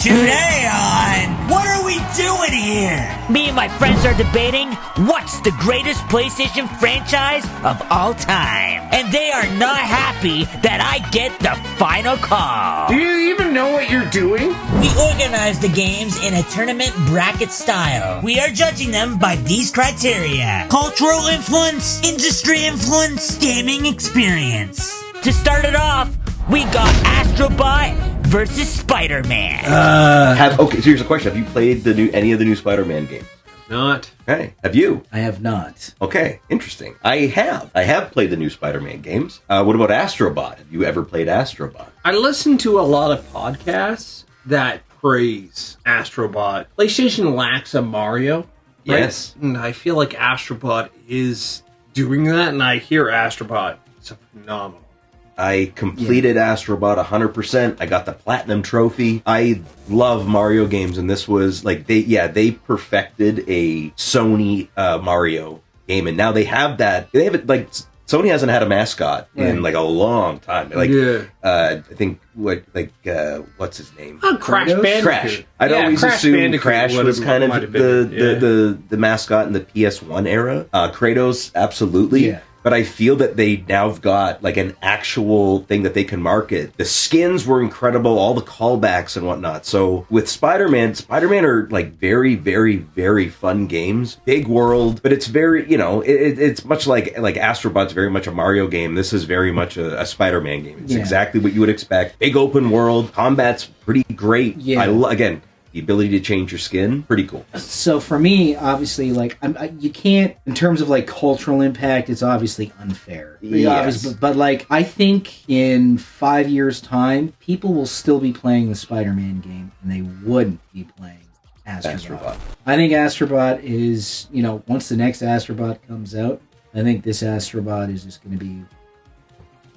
Today on What Are We Doing Here? Me and my friends are debating what's the greatest PlayStation franchise of all time. And they are not happy that I get the final call. Do you even know what you're doing? We organize the games in a tournament bracket style. We are judging them by these criteria: cultural influence, industry influence, gaming experience. To start it off, we got Astro Bot versus Spider-Man. Okay, so here's a question. Have you played any of the new Spider-Man games? Not. Okay. Have you? I have not. Okay, interesting. I have played the new Spider-Man games. What about Astro Bot? Have you ever played Astro Bot? I listen to a lot of podcasts that praise Astro Bot. PlayStation lacks a Mario. Right? Yes. And I feel like Astro Bot is doing that, and I hear Astro Bot. It's phenomenal. I completed Astro Bot 100%. I got the Platinum Trophy. I love Mario games, and this was like they perfected a Sony Mario game, and now they have that. They have it like Sony hasn't had a mascot in like a long time. Like I think what's his name? Crash Bandicoot. Crash. I'd always assumed Crash was kind of the mascot in the PS1 era. Kratos, absolutely. Yeah. But I feel that they now have got like an actual thing that they can market. The skins were incredible, all the callbacks and whatnot. So with Spider-Man are like very, very, very fun games. Big world, but it's very, it's much like Astro Bot's very much a Mario game. This is very much a Spider-Man game. It's exactly what you would expect. Big open world, combat's pretty great. Yeah. Again, the ability to change your skin, pretty cool. So for me, obviously, you can't, in terms of like cultural impact, it's obviously unfair. Yes. But I think in 5 years' time, people will still be playing the Spider-Man game, and they wouldn't be playing Astro Bot. I think Astro Bot is, once the next Astro Bot comes out, I think this Astro Bot is just going to be...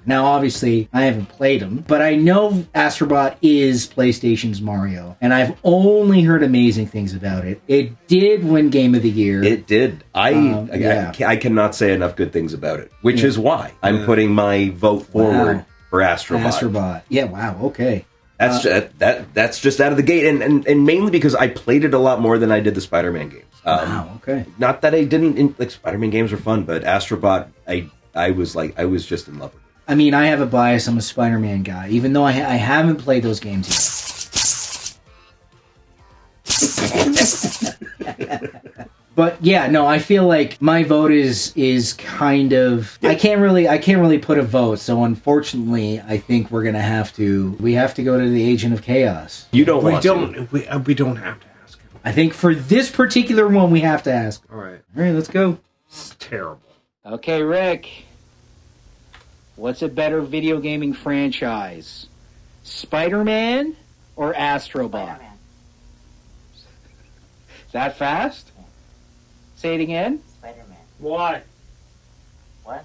Now, obviously, I haven't played them, but I know Astro Bot is PlayStation's Mario, and I've only heard amazing things about it. It did win Game of the Year. It did. I cannot say enough good things about it, which is why I'm putting my vote forward for Astro Bot. Astro Bot. Yeah, wow, okay. That's just out of the gate, and mainly because I played it a lot more than I did the Spider-Man games. Wow, okay. Not that I didn't, like, Spider-Man games are fun, but Astro Bot, I was just in love with it. I mean, I have a bias. I'm a Spider-Man guy, even though I haven't played those games yet. But yeah, no, I feel like my vote is kind of. I can't really put a vote. So unfortunately, I think we have to go to the Agent of Chaos. You don't want to. We don't have to ask him. I think for this particular one, we have to ask. All right, let's go. It's terrible. Okay, Rick. What's a better video gaming franchise? Spider-Man or Astro Bot? Spider-Man. That fast? Yeah. Say it again? Spider-Man. Why? What?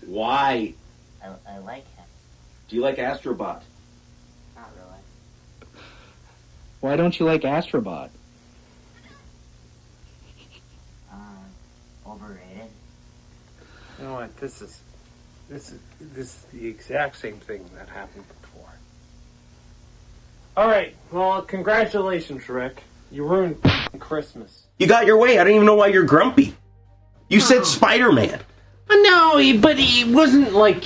Why? I like him. Do you like Astro Bot? Not really. Why don't you like Astro Bot? Overrated. You know what? This is the exact same thing that happened before. All right. Well, congratulations, Rick. You ruined Christmas. You got your way. I don't even know why you're grumpy. You said Spider-Man. No, but it wasn't like...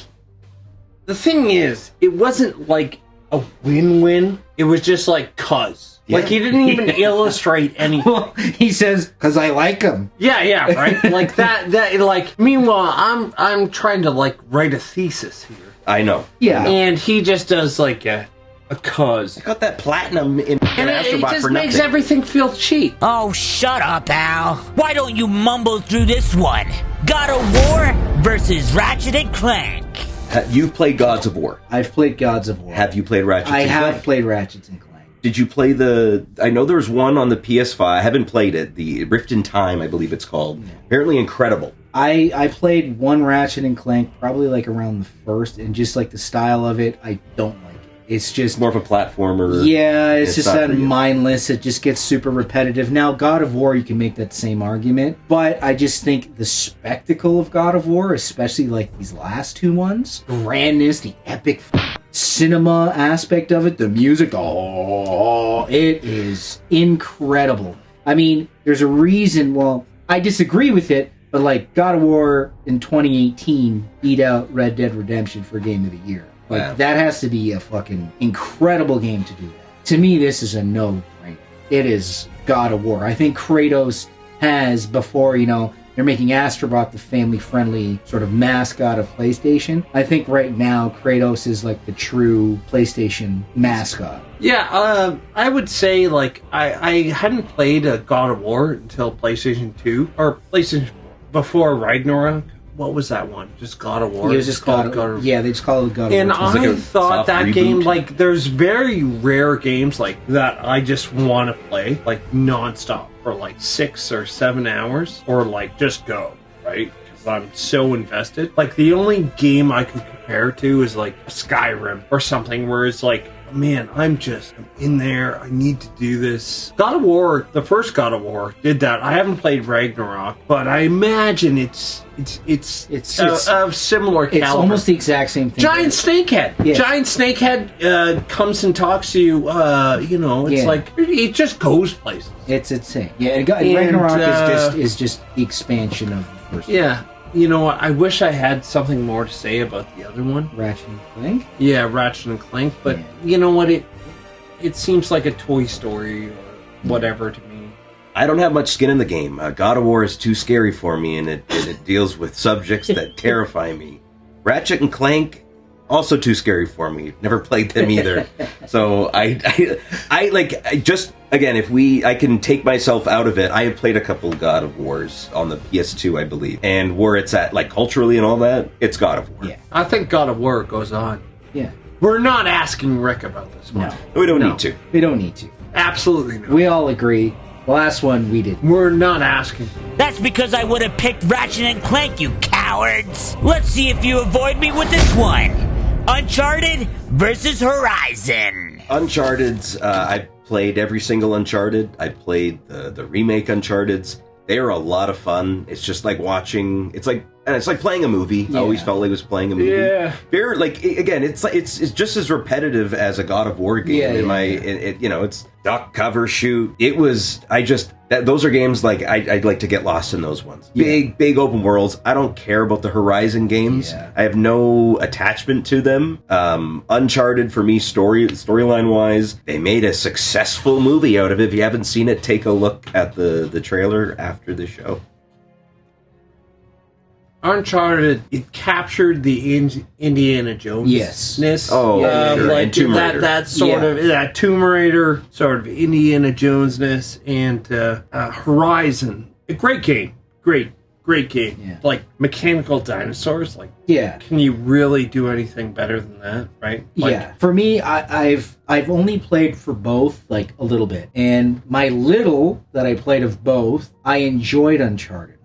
The thing is, it wasn't like a win-win. It was just like, cuz. Yeah. Like, he didn't even illustrate anything. Well, he says, because I like him. Yeah, right? Like, meanwhile, I'm trying to, like, write a thesis here. I know. Yeah. And he just does, like, a cuz. I got that platinum in Astro Bot for nothing. It just makes everything feel cheap. Oh, shut up, Al. Why don't you mumble through this one? God of War versus Ratchet and Clank. You've played Gods of War. I've played Gods of War. Have you played Ratchet and Clank? I have played Ratchet and Clank. Did you play I know there's one on the PS5. I haven't played it. The Rift in Time, I believe it's called. Yeah. Apparently incredible. I played one Ratchet and Clank, probably like around the first, and just like the style of it, I don't like it. It's just more of a platformer. Yeah, it's just that mindless. It just gets super repetitive. Now, God of War, you can make that same argument, but I just think the spectacle of God of War, especially like these last two ones, grandness, the epic cinema aspect of it, the music, it is incredible. I mean, there's a reason, well, I disagree with it, but like God of War in 2018 beat out Red Dead Redemption for Game of the Year. Like, wow. That has to be a fucking incredible game to do that. To me, this is a no-brainer. It is God of War. I think Kratos has, before, they're making Astro Bot the family-friendly sort of mascot of PlayStation. I think right now, Kratos is like the true PlayStation mascot. Yeah, I would say, like, I hadn't played a God of War until PlayStation 2, or PlayStation before Ragnarok. What was that one? Just God of War? It was just God of War. Yeah, they just called it God of War. And I thought that reboot game, like, there's very rare games like that I just want to play, like, nonstop for, like, 6 or 7 hours, or, like, just go, right? Because I'm so invested. Like, the only game I could compare to is, like, Skyrim or something where it's like, man, I'm in there. I need to do this. God of War, the first God of War, did that. I haven't played Ragnarok, but I imagine it's a similar caliber. It's almost the exact same thing. Giant snakehead. Yeah. Giant snakehead comes and talks to you. It's like it just goes places. It's insane. Yeah, and Ragnarok is just the expansion of the first. Yeah. You know what? I wish I had something more to say about the other one. Ratchet and Clank? Yeah, Ratchet and Clank. But you know what? It seems like a Toy Story or whatever to me. I don't have much skin in the game. God of War is too scary for me, and it deals with subjects that terrify me. Ratchet and Clank, also too scary for me. Never played them either. So again, if I can take myself out of it, I have played a couple God of Wars on the PS2, I believe. And where it's at, like, culturally and all that, it's God of War. Yeah. I think God of War goes on. Yeah. We're not asking Rick about this one. No. We don't need to. We don't need to. Absolutely not. We all agree. The last one, we didn't. We're not asking. That's because I would have picked Ratchet and Clank, you cowards. Let's see if you avoid me with this one. Uncharted versus Horizon. Uncharted's, I played every single Uncharted. I played the remake Uncharted's. They are a lot of fun. It's just like watching. It's like playing a movie. Yeah. I always felt like I was playing a movie. Yeah. Very, like, again, it's just as repetitive as a God of War game. It's duck, cover, shoot. It was. Those are games like I'd like to get lost in those ones. Big open worlds. I don't care about the Horizon games. Yeah. I have no attachment to them. Uncharted, for me, storyline wise, they made a successful movie out of it. If you haven't seen it, take a look at the trailer after the show. Uncharted, it captured the Indiana Jones-ness. Oh, sure. Like Tomb Raider. that sort of that Tomb Raider sort of Indiana Jones-ness, and Horizon. A great game. Great game. Yeah. Like mechanical dinosaurs. Like, can you really do anything better than that? Right? Like, yeah. For me, I've only played for both like a little bit, and my little that I played of both, I enjoyed Uncharted.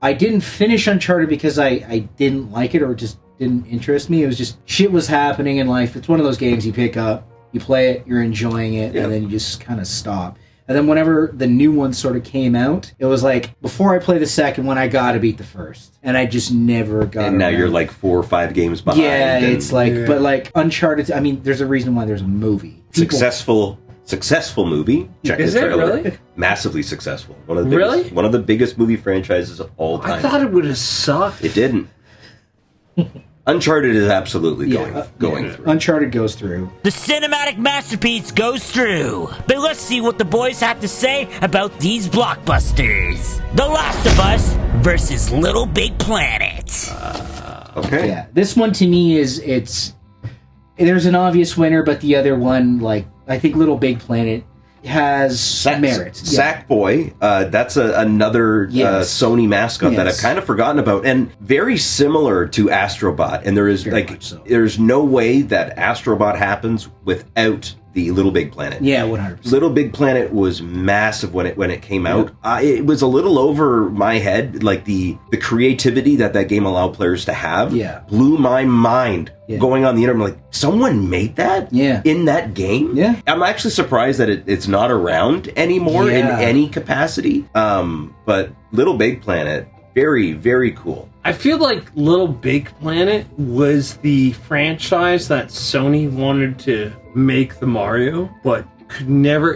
I didn't finish Uncharted because I didn't like it or it just didn't interest me. It was just shit was happening in life. It's one of those games you pick up, you play it, you're enjoying it, and then you just kind of stop. And then whenever the new one sort of came out, it was like, before I play the second one, I gotta beat the first. And I just never got it. And now you're like 4 or 5 games behind. Yeah, it's like, but like Uncharted, I mean, there's a reason why there's a movie. Successful movie. Check the trailer. Really? Massively successful. One of the biggest movie franchises of all time. I thought it would have sucked. It didn't. Uncharted is absolutely going through. Uncharted goes through. The cinematic masterpiece goes through. But let's see what the boys have to say about these blockbusters. The Last of Us versus Little Big Planet. Okay. Yeah, this one to me there's an obvious winner, but the other one, like, I think Little Big Planet has merit. Sackboy, that's another Sony mascot that I've kind of forgotten about, and very similar to Astro Bot. And there is there's no way that Astro Bot happens without the Little Big Planet. Yeah, 100%. Little Big Planet was massive when it came out. It was a little over my head, like the creativity that game allowed players to have. Blew my mind. Going on the internet, I'm like, someone made that in that game? Yeah. I'm actually surprised that it's not around anymore in any capacity. But Little Big Planet, very, very cool. I feel like Little Big Planet was the franchise that Sony wanted to make the Mario, but it never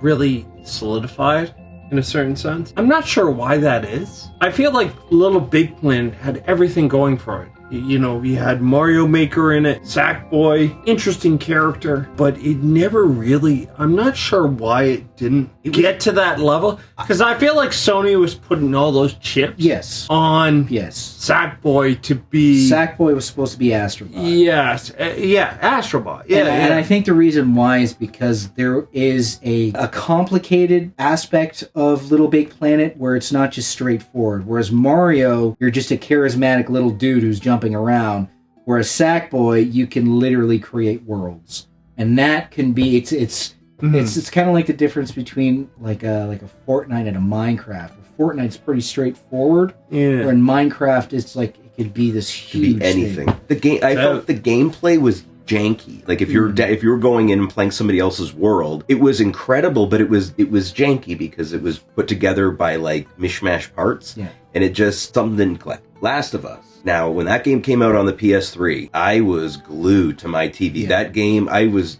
really solidified in a certain sense. I'm not sure why that is. I feel like Little Big Planet had everything going for it. You know, we had Mario Maker in it, Sackboy, interesting character, but it never really, I'm not sure why it didn't get to that level, because I feel like Sony was putting all those chips on Sackboy to be... Sackboy was supposed to be Astro Bot. Yes, Astro Bot. Yeah, and I think the reason why is because there is a complicated aspect of Little Big Planet where it's not just straightforward. Whereas Mario, you're just a charismatic little dude who's jumping around, whereas Sackboy, you can literally create worlds, and that can be it's kind of like the difference between like a Fortnite and a Minecraft. Fortnite's pretty straightforward, where in Minecraft it's like it could be this huge could be anything. thing. The game, I felt the gameplay was janky. Like if you're going in and playing somebody else's world, it was incredible, but it was janky because it was put together by like mishmash parts, and it just something didn't click. Last of Us. Now, when that game came out on the PS3, I was glued to my TV. That game, I was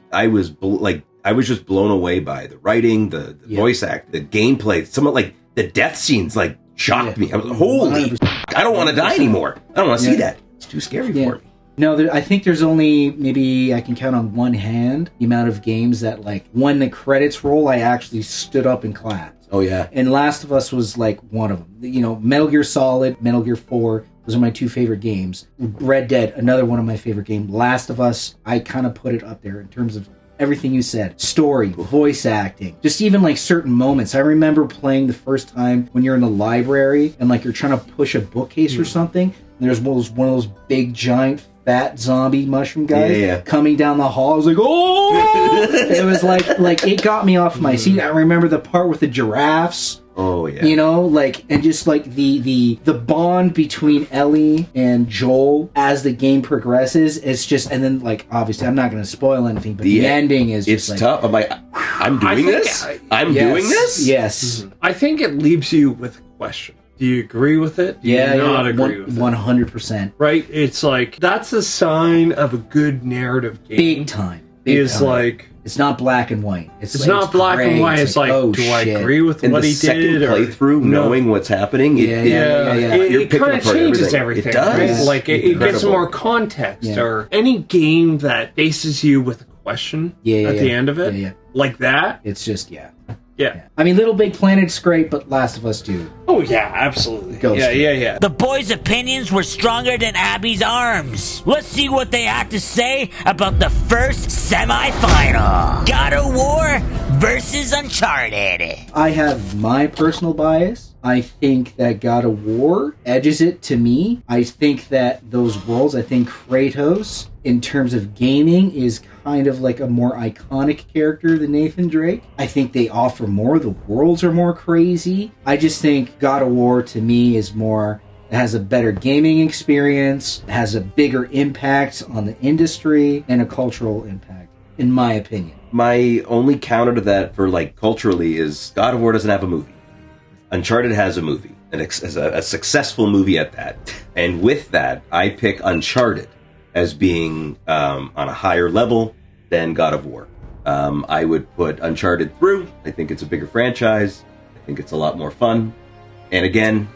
just blown away by the writing, the voice act, the gameplay. Some of like the death scenes like shocked me. I was holy! I don't want to die anymore. I don't want to see that. It's too scary for me. No, I think there's only, maybe I can count on one hand the amount of games that, like, when the credits roll, I actually stood up and clapped. Oh, yeah. And Last of Us was, like, one of them. You know, Metal Gear Solid, Metal Gear 4, those are my two favorite games. Red Dead, another one of my favorite games. Last of Us, I kind of put it up there in terms of everything you said. Story, voice acting, just even, like, certain moments. I remember playing the first time when you're in the library and, like, you're trying to push a bookcase or something, and there's one of those big, giant, fat zombie mushroom guys coming down the hall. I was like, oh! It was like it got me off my seat. I remember the part with the giraffes. Oh yeah. You know, like, and just like the bond between Ellie and Joel as the game progresses, it's just, and then like obviously I'm not going to spoil anything, but the ending is just it's tough. I'm like, I'm doing this. I'm doing this. Yes. I think it leaves you with a question. Do you agree with it? Do you not agree with it? 100%. Right? It's like, that's a sign of a good narrative game. Big time. Like... It's not black and white. It's not black and white. It's like, do I agree with what he did? Playthrough, knowing what's happening, it kind of changes everything. It does. Right? Like, it gets more context. Or any game that faces you with a question at the end of it, like that. It's just, Yeah. I mean, Little Big Planet's great, but Last of Us 2. Oh, yeah, absolutely. Yeah. The boys' opinions were stronger than Abby's arms. Let's see what they have to say about the first semi-final. God of War versus Uncharted. I have my personal bias. I think that God of War edges it to me. I think that those worlds, I think Kratos, in terms of gaming, is kind of like a more iconic character than Nathan Drake. I think they offer more. The worlds are more crazy. I just think God of War, to me, is more... It has a better gaming experience, it has a bigger impact on the industry, and a cultural impact, in my opinion. My only counter to that for, like, culturally is God of War doesn't have a movie. Uncharted has a movie, and a successful movie at that. And with that, I pick Uncharted as being on a higher level than God of War. I would put Uncharted through. I think it's a bigger franchise. I think it's a lot more fun. And again...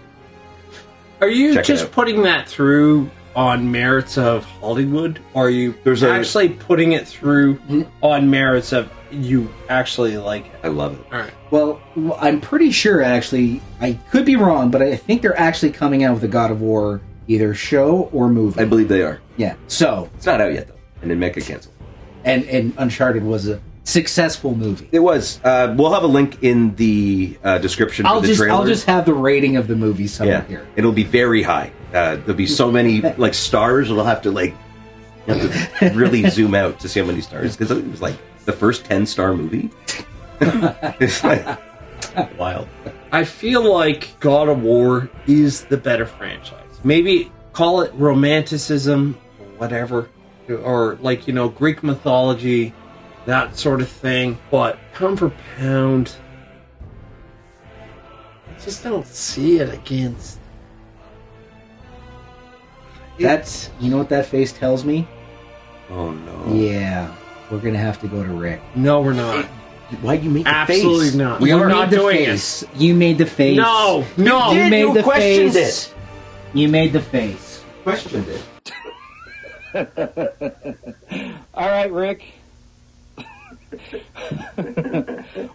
Are you just putting that through on merits of Hollywood? Or are you actually putting it through on merits of you actually like it? I love it. All right. Well, I'm pretty sure, actually, I could be wrong, but I think they're actually coming out with a God of War either show or movie. I believe they are. Yeah. So it's not out yet, though. And then Mecha canceled. And Uncharted was a successful movie. It was. We'll have a link in the description for the trailer. I'll just have the rating of the movie somewhere here. It'll be very high. There'll be so many like stars. We'll have to really zoom out to see how many stars, because it was like the first 10-star movie. It's like wild. I feel like God of War is the better franchise. Maybe call it romanticism or whatever, or like, Greek mythology, that sort of thing. But pound for pound, I just don't see it against. That's, you know what that face tells me? Oh no. Yeah, we're gonna have to go to Rick. No, we're not. Why'd you make the face? Absolutely not. We We're made not the doing face. You made the face. No. You made the questioned face. it. You made the face. Questioned it. All right, Rick.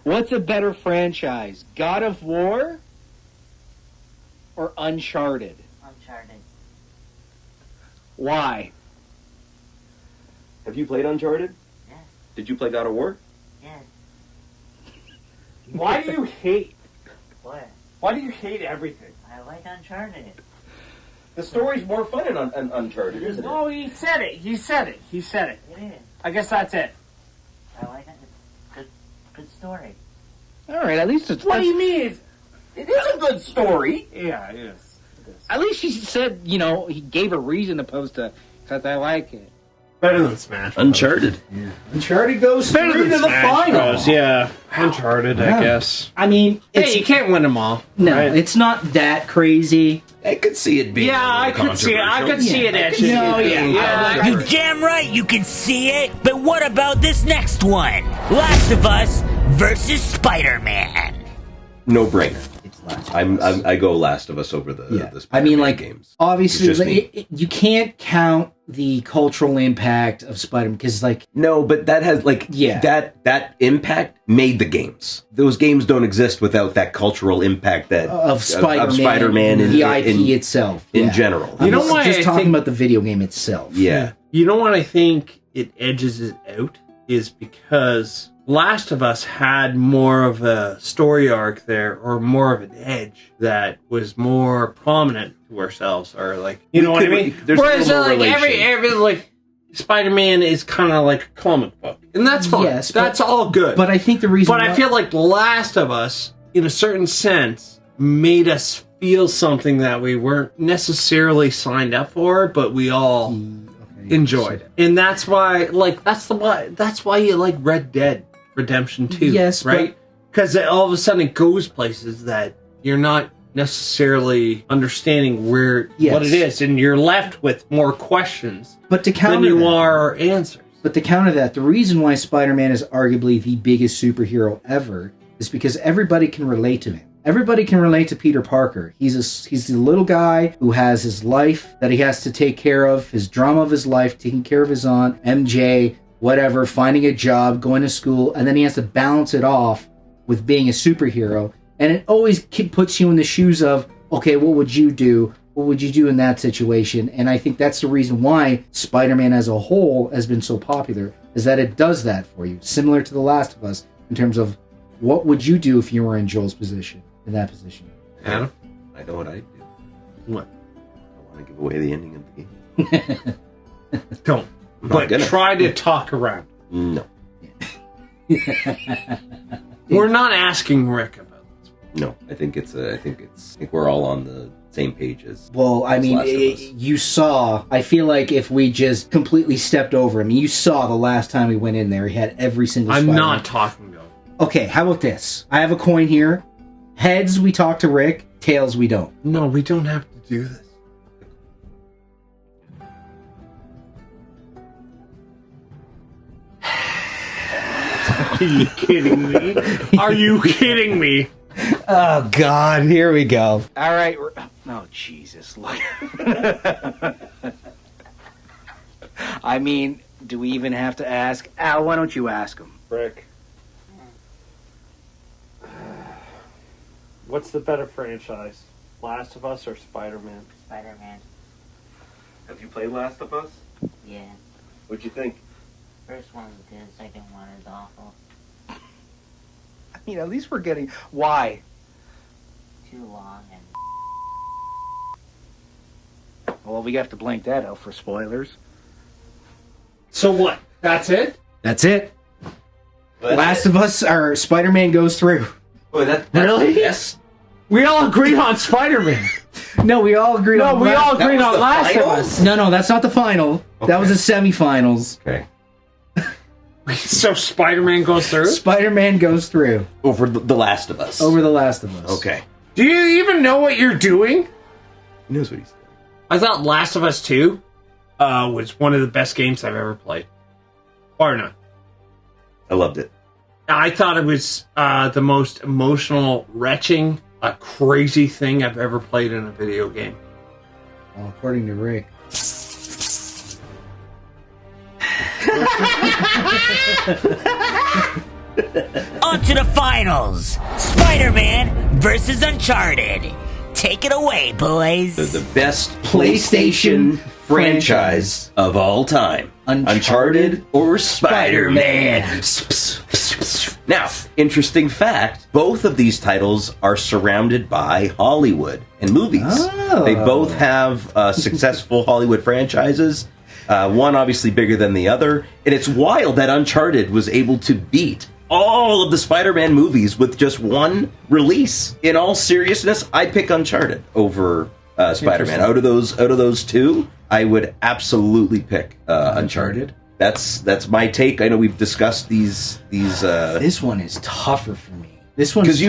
What's a better franchise, God of War or Uncharted? Uncharted. Why? Have you played Uncharted? Yeah. Did you play God of War? Yeah. Why do you hate? What? Why do you hate everything? I like Uncharted. The story's more fun in Uncharted, isn't it? No, he said it. He said it. He said it. It is. I guess that's it. I like it. Good story. All right, at least it's. What do you mean? It is a good story. Yeah, it is. At least he said, you know, he gave a reason opposed to because I like it. Better than Smash Bros. Uncharted. Yeah. Uncharted goes Better through than to the Smash final. Bros. Yeah, Uncharted, Yeah. I guess. I mean, Hey, you can't win them all. no, right? it's not that crazy. I could see it being. Yeah, I could see it. I could see it. Yeah. Actually. No, yeah. You damn right you can see it, but what about this next one? Last of Us versus Spider-Man. No brainer. It's Last of Us. I go Last of Us over the. Yeah. the I mean, Spider-Man like, games. obviously, It's just like, me. you can't count the cultural impact of Spider-Man because, like, No, but that has Yeah. that impact made the games. Those games don't exist without that cultural impact that of Spider-Man, and the IP itself in yeah. general. I'm You know why just I talking think- about the video game itself. Yeah. You know what I think it edges it out is because Last of Us had more of a story arc there, or more of an edge that was more prominent to ourselves, or like you know what I mean. There's a Whereas little more like relation. every like Spider-Man is kind of like a comic book, and that's fine. Yes, but- that's all good. But I think the reason But I feel like Last of Us, in a certain sense, made us feel something that we weren't necessarily signed up for, but we all enjoyed it. And that's why, like, that's why you like Red Dead Redemption 2, Yes, right? Because all of a sudden it goes places that you're not necessarily understanding what it is, and you're left with more questions But to than counter you that, are answers. But to counter that, the reason why Spider-Man is arguably the biggest superhero ever is because everybody can relate to him. Everybody can relate to Peter Parker. He's the little guy who has his life that he has to take care of, his drama of his life, taking care of his aunt, MJ, whatever, finding a job, going to school, and then he has to balance it off with being a superhero. And it always puts you in the shoes of, okay, what would you do? What would you do in that situation? And I think that's the reason why Spider-Man as a whole has been so popular, is that it does that for you, similar to The Last of Us, in terms of what would you do if you were in Joel's position, in that position? Adam? I know what I'd do. What? I want to give away the ending of the game. Don't. I'm not But gonna. try to talk around. No. We're not asking Rick about this. No. I think we're all on the same page as. Well, I as mean, Last of Us. you saw, I feel like if we just completely stepped over him, you saw the last time we went in there, he had every single I'm Spider-Man. not talking about it. Okay, how about this? I have a coin here. Heads, we talk to Rick. Tails, we don't. No, we don't have to do this. Are you kidding me? Are you kidding me? Oh, God, here we go. All right. Oh, Jesus. I mean, do we even have to ask? Al, why don't you ask him? Rick. What's the better franchise? Last of Us or Spider-Man? Spider-Man. Have you played Last of Us? Yeah. What'd you think? First one's good, second one is awful. I mean, at least we're getting... Why? Too long and... Well, we have to blank that out for spoilers. So what? That's it? That's it. Last of Us, or Spider-Man goes through. Oh, that's Really? Yes. We all agreed on Spider-Man. No, we all agreed on We all agreed was on the Last of final? Us. No, that's not the final. That was the semifinals. Okay. So Spider-Man goes through? Spider-Man goes through Over the Last of Us. over The Last of Us. Okay. Do you even know what you're doing? He knows what he's doing. I thought Last of Us 2 was one of the best games I've ever played. Or not. I loved it. I thought it was the most emotional, retching, crazy thing I've ever played in a video game. Well, according to Rick. On to the finals. Spider-Man versus Uncharted. Take it away, boys. The best PlayStation franchise of all time. Uncharted or Spider-Man. Now, interesting fact, both of these titles are surrounded by Hollywood and movies. Oh. They both have successful Hollywood franchises. One obviously bigger than the other. And it's wild that Uncharted was able to beat all of the Spider-Man movies with just one release. In all seriousness, I pick Uncharted over Spider-Man. Out of those two, I would absolutely pick Uncharted. That's my take. I know we've discussed these. This one is tougher for me. This one because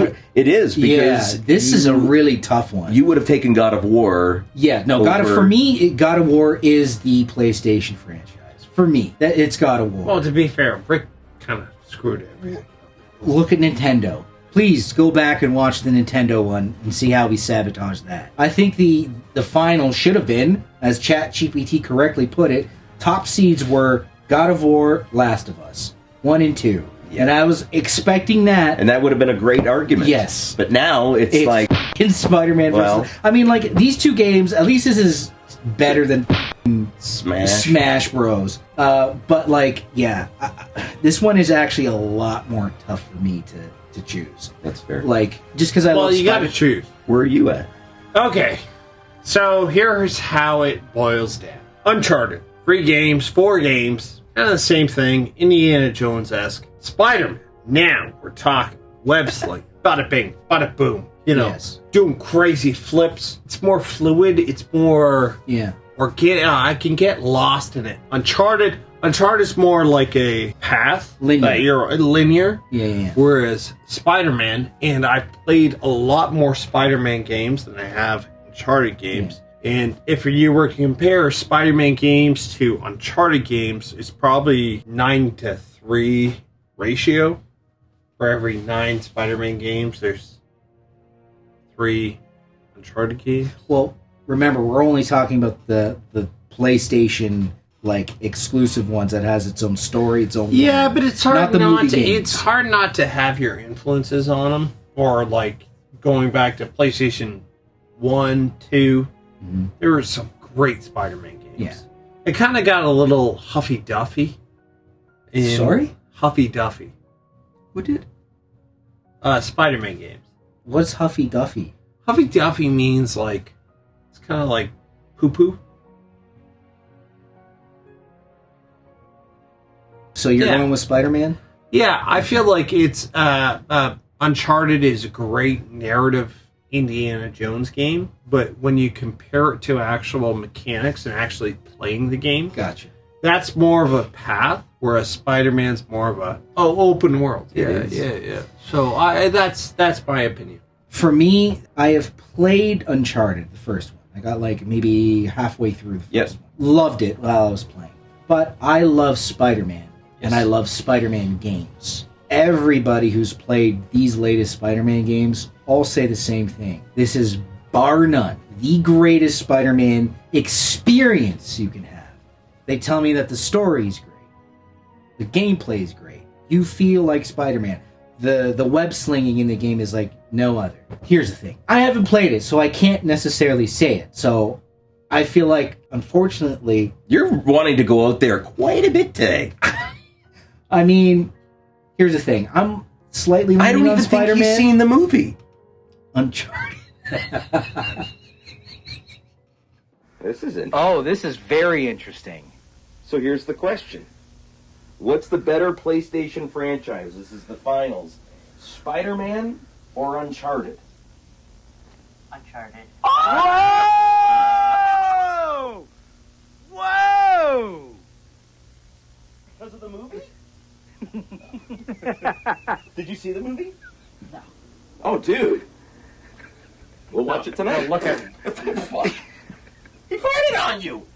this is a really tough one. You would have taken God of War. Yeah, no, God of War is the PlayStation franchise for me. It's God of War. Well, to be fair, Rick kind of screwed everything. Look at Nintendo. Please go back and watch the Nintendo one and see how we sabotaged that. I think the final should have been, as ChatGPT correctly put it, top seeds were God of War, Last of Us, 1 and 2. Yeah. And I was expecting that. And that would have been a great argument. Yes. But now it's like... in Spider-Man versus... I mean, like, these two games, at least this is better than Smash Bros. But, like, yeah. This one is actually a lot more tough for me to choose. That's fair. Like, just because I love you got to choose. Where are you at? Okay. So, here's how it boils down. Uncharted. 3 games, 4 games. Kind of the same thing. Indiana Jones-esque. Spider-Man. Now we're talking web sling. Bada bing, bada boom. You know, doing crazy flips. It's more fluid. It's more organic. I can get lost in it. Uncharted's more like a path. Linear. Yeah. Whereas Spider-Man, and I've played a lot more Spider-Man games than I have Uncharted games. Yeah. And if you were to compare Spider-Man games to Uncharted games, it's probably 9-3 ratio. For every 9 Spider-Man games, there's 3 Uncharted games. Well, remember, we're only talking about the PlayStation like exclusive ones that has its own story, its own. Yeah, but it's hard it's hard not to have your influences on them, or like going back to PlayStation 1, 2. Mm-hmm. There were some great Spider-Man games. Yeah. It kind of got a little Huffy-Duffy. Sorry? Huffy-Duffy. Who did? Spider-Man games. What's Huffy-Duffy? Huffy-Duffy means like, it's kind of like poo-poo. So you're going with Spider-Man? Yeah, I feel like it's, Uncharted is a great narrative Indiana Jones game, but when you compare it to actual mechanics and actually playing the game, gotcha. That's more of a path, whereas Spider-Man's more of a open world. Yeah. So that's my opinion. For me, I have played Uncharted, the first one. I got like maybe halfway through the first one. Loved it while I was playing. But I love Spider-Man, and I love Spider-Man games. Everybody who's played these latest Spider-Man games all say the same thing. This is, bar none, the greatest Spider-Man experience you can have. They tell me that the story's great. The gameplay's great. You feel like Spider-Man. The web slinging in the game is like no other. Here's the thing. I haven't played it, so I can't necessarily say it. So I feel like, unfortunately... You're wanting to go out there quite a bit today. I mean... Here's the thing. I'm slightly leaning on Spider-Man. I don't even think he's seen the movie. Uncharted. This is interesting. Oh, this is very interesting. So here's the question. What's the better PlayStation franchise? This is the finals. Spider-Man or Uncharted? Uncharted. Oh! Whoa! Because of the movie? Did you see the movie? No. Oh, dude. We'll watch it tonight. No, look at him. He farted on you.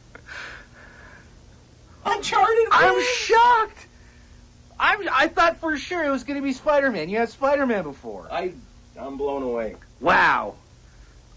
Uncharted. I'm shocked. I thought for sure it was going to be Spider-Man. You had Spider-Man before. I'm blown away. Wow.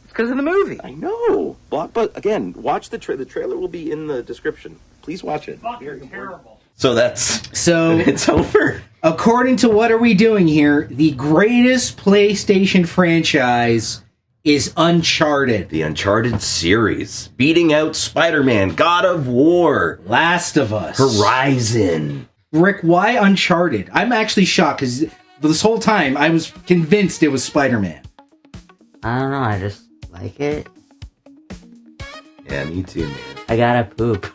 It's because of the movie. I know. But again, watch the trailer. The trailer will be in the description. Please watch it. Fucking terrible. So it's over. According to What Are We Doing Here, the greatest PlayStation franchise is Uncharted. The Uncharted series, beating out Spider-Man, God of War, Last of Us, Horizon. Rick, why Uncharted? I'm actually shocked because this whole time I was convinced it was Spider-Man. I don't know, I just like it. Yeah, me too, man. I gotta poop.